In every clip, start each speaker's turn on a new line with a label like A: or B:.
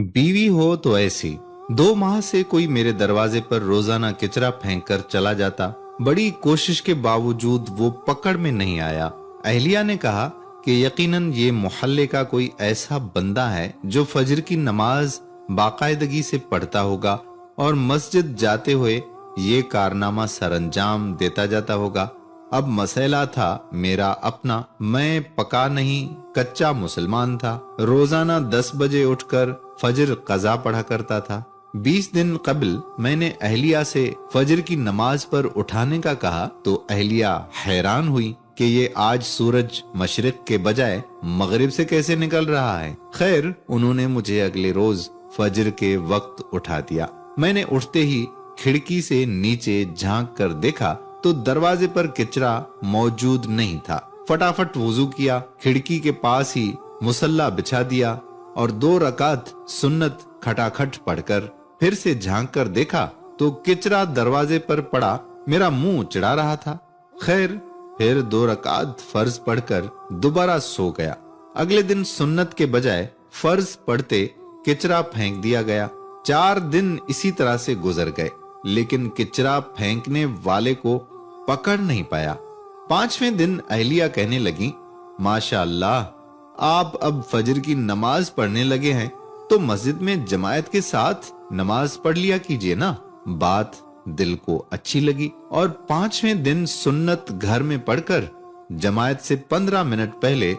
A: बीवी हो तो ऐसी। 2 माह से कोई मेरे दरवाजे पर रोजाना किचरा फेंक कर चला जाता। बड़ी कोशिश के बावजूद वो पकड़ में नहीं आया। अहलिया ने कहा कि यकीनन ये मोहल्ले का कोई ऐसा बंदा है जो फजर की नमाज बाकायदगी से पढ़ता होगा और मस्जिद जाते हुए ये कारनामा सरंजाम देता जाता होगा। अब मसला था मेरा अपना। मैं पका नहीं कच्चा मुसलमान था। रोजाना 10 बजे उठकर फजर कज़ा पढ़ा करता था। 20 दिन कबल मैंने अहलिया से फजर की नमाज पर उठाने का कहा तो अहलिया हैरान हुई कि ये आज सूरज मशरिक के बजाय मगरिब से कैसे निकल रहा है। खैर, उन्होंने मुझे अगले रोज फजर के वक्त उठा दिया। मैंने उठते ही खिड़की से नीचे झांक कर देखा तो दरवाजे पर किचरा मौजूद नहीं था। फटाफट वुजू किया, खिड़की के पास ही मुसल्ला बिछा दिया और 2 रकात सुन्नत खटाखट पढ़कर फिर से झांक कर देखा तो किचरा दरवाजे पर पड़ा मेरा मुंह चिढ़ा रहा था। खैर, फिर 2 रकात फर्ज पढ़कर दोबारा सो गया। अगले दिन सुन्नत के बजाय फर्ज पढ़ते किचरा फेंक दिया गया। 4 दिन इसी तरह से गुजर गए, लेकिन किचरा फेंकने वाले को पकड़ नहीं पाया। 5वें दिन अहलिया कहने लगी, माशाअल्लाह, आप अब फजर की नमाज पढ़ने लगे हैं तो मस्जिद में जमायत के साथ नमाज पढ़ लिया कीजिए ना। बात दिल को अच्छी लगी और 5वें दिन सुन्नत घर में पढ़कर जमायत से 15 मिनट पहले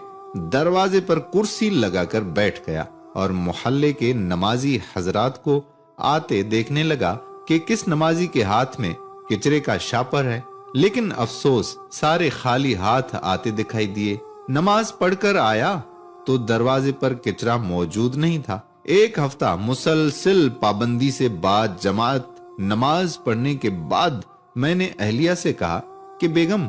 A: दरवाजे पर कुर्सी लगाकर बैठ गया और मोहल्ले के नमाजी हजरात को आते देखने लगा कि किस नमाजी के हाथ में किचरे का शापर है। लेकिन अफसोस, सारे खाली हाथ आते दिखाई दिए। नमाज पढ़कर आया तो दरवाजे पर किचरा मौजूद नहीं था। 1 हफ्ता मुसलसिल पाबंदी से बाद जमात नमाज पढ़ने के बाद मैंने अहलिया से कहा कि बेगम,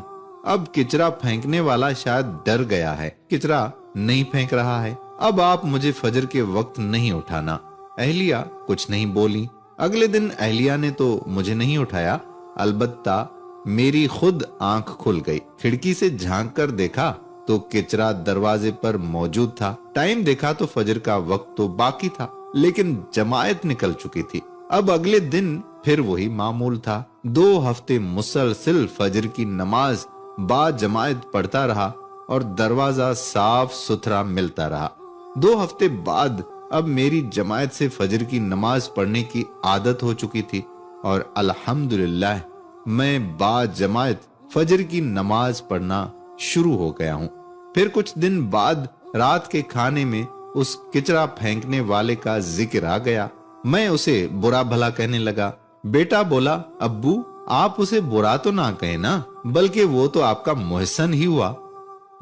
A: अब किचरा फेंकने वाला शायद डर गया है, किचरा नहीं फेंक रहा है। अब आप मुझे फजर के वक्त नहीं उठाना। अहलिया कुछ नहीं बोली। अगले दिन अहलिया ने तो मुझे नहीं उठाया, अलबत्ता मेरी खुद आंख खुल गई। खिड़की से झांक कर देखा तो किचरा दरवाजे पर मौजूद था। टाइम देखा तो फजर का वक्त तो बाकी था, लेकिन जमायत निकल चुकी थी। अब अगले दिन फिर वही मामूल था। 2 हफ्ते मुसलसिल फजर की नमाज बा जमायत पढ़ता रहा और दरवाजा साफ सुथरा मिलता रहा। 2 हफ्ते बाद अब मेरी जमायत से फजर की नमाज पढ़ने की आदत हो चुकी थी और अल्हम्दुलिल्लाह मैं बा जमायत फजर की नमाज पढ़ना शुरू हो गया हूँ। फिर कुछ दिन बाद रात के खाने में उस किचरा फेंकने वाले का जिक्र आ गया। मैं उसे बुरा भला कहने लगा। बेटा बोला, अब्बू, आप उसे बुरा तो ना कहे ना, बल्कि वो तो आपका मोहसन ही हुआ,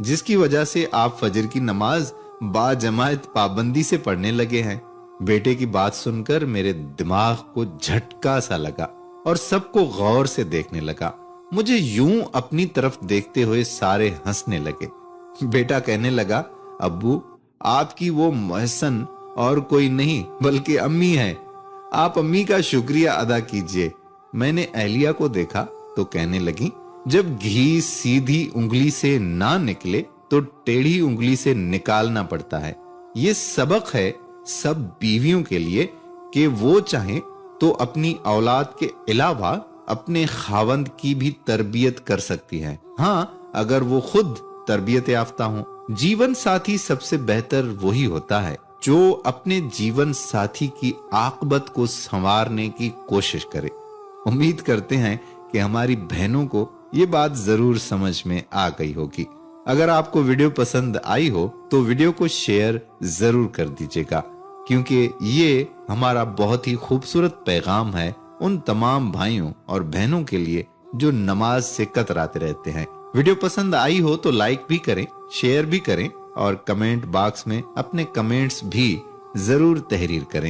A: जिसकी वजह से आप फजर की नमाज बा जमायत पाबंदी से पढ़ने लगे हैं। बेटे की बात सुनकर मेरे दिमाग को झटका सा लगा और सबको गौर से देखने लगा। मुझे यूं अपनी तरफ देखते हुए सारे हंसने लगे। बेटा कहने लगा, अब्बू, आपकी वो मोहसन और कोई नहीं बल्कि अम्मी है। आप अम्मी का शुक्रिया अदा कीजिए। मैंने अहलिया को देखा तो कहने लगी, जब घी सीधी उंगली से ना निकले तो टेढ़ी उंगली से निकालना पड़ता है। ये सबक है सब बीवियों के लिए कि वो चाहें तो अपनी औलाद के अलावा अपने खावंद की भी तरबियत कर सकती हैं। हाँ, अगर वो खुद तरबियत याफ्ता हो। जीवन साथी सबसे बेहतर वही होता है जो अपने जीवन साथी की आकबत को संवारने की कोशिश करे। उम्मीद करते हैं कि हमारी बहनों को ये बात जरूर समझ में आ गई होगी। अगर आपको वीडियो पसंद आई हो तो वीडियो को शेयर जरूर कर दीजिएगा, क्योंकि ये हमारा बहुत ही खूबसूरत पैगाम है उन तमाम भाइयों और बहनों के लिए जो नमाज से कतराते रहते हैं। वीडियो पसंद आई हो तो लाइक भी करें, शेयर भी करें और कमेंट बॉक्स में अपने कमेंट्स भी जरूर तहरीर करें।